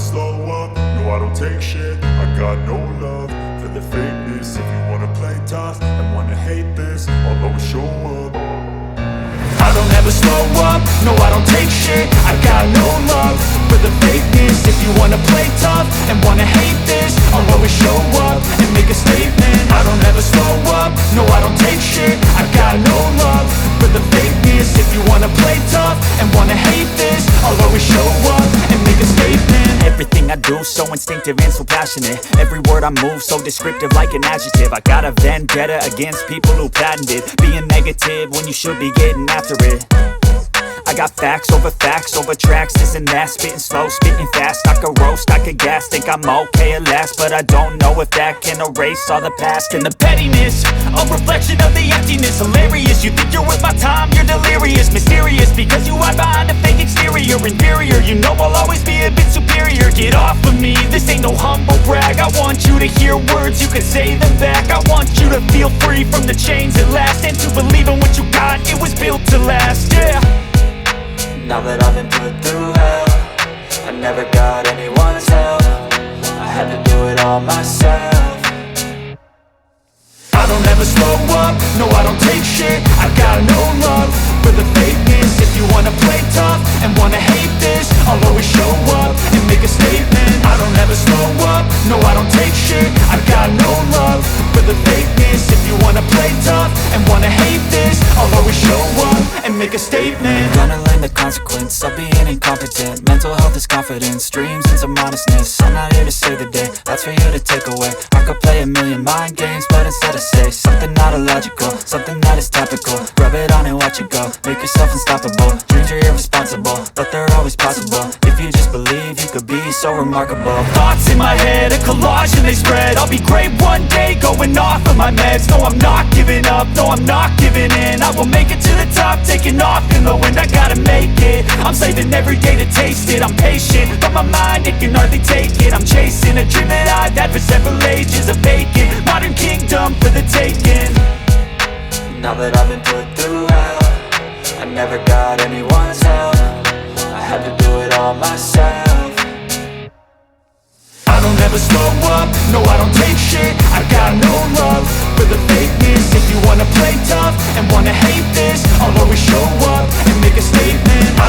slow up, no I don't take shit. I got no love for the fakeness. If you wanna play tough and wanna hate this, I'll always show up. I don't ever slow up, no I don't take shit. I got no love for the fakeness. If you wanna play tough and wanna hate this, I'll always show up and make a statement. I don't ever slow up, no I don't take shit. I got no love for the fakeness. If you wanna play tough and wanna hate this, I'll always show up and make a statement. Everything I do so instinctive and so passionate. Every word I move so descriptive like an adjective. I got a vendetta against people who patented being negative when you should be getting after it. I got facts over tracks, this and that. Spitting slow, spitting fast, I could roast, I could gas. Think I'm okay at last, but I don't know if that can erase all the past. And the pettiness, a reflection of the emptiness. Hilarious, you think you're worth my time, you're delirious. Mysterious, because you hide behind a fake exterior. Inferior, you know I'll always be a bit superior. Get off of me, this ain't no humble brag. I want you to hear words, you can say them back. I want you to feel free from the chains at last, and to believe in what you got, it was built to last, yeah. Now that I've been put through hell, I never got anyone's help. I had to do it all myself. I don't ever slow up, no I don't take shit. I got no love for the fakeness. If you wanna play tough and wanna hate this, I'll always show up and make a statement. I don't ever slow up, no I don't take shit. I got no love for the fakeness. If you wanna play tough and wanna hate this, I'll always show up and make a statement. Gonna learn the consequence of being incompetent. Mental health is confidence, dreams and some honestness. I'm not here to save the day, that's for you to take away. I could play a million mind games, but instead I say something not illogical, something that is topical. Rub it on and watch it go, make yourself unstoppable. Dreams are irresponsible, but they're always possible. If you just believe, you could be so remarkable. Thoughts in my head, a collage and they spread. I'll be great one day, going off of my meds. No, I'm not giving up, no, I'm not giving in. I will make it to the top, taking off in the wind. I gotta make it, I'm saving every day to taste it. I'm patient, but my mind, it can hardly take it. I'm chasing a dream that I've had for several ages. A vacant, modern kingdom for the taking. Now that I've been put through hell, I never got anyone's help. I had to do it all myself. I don't ever slow up, no I don't take shit. I got no love for the fakeness. If you wanna play tough and wanna hate this, I'll always show up and make a statement. I don't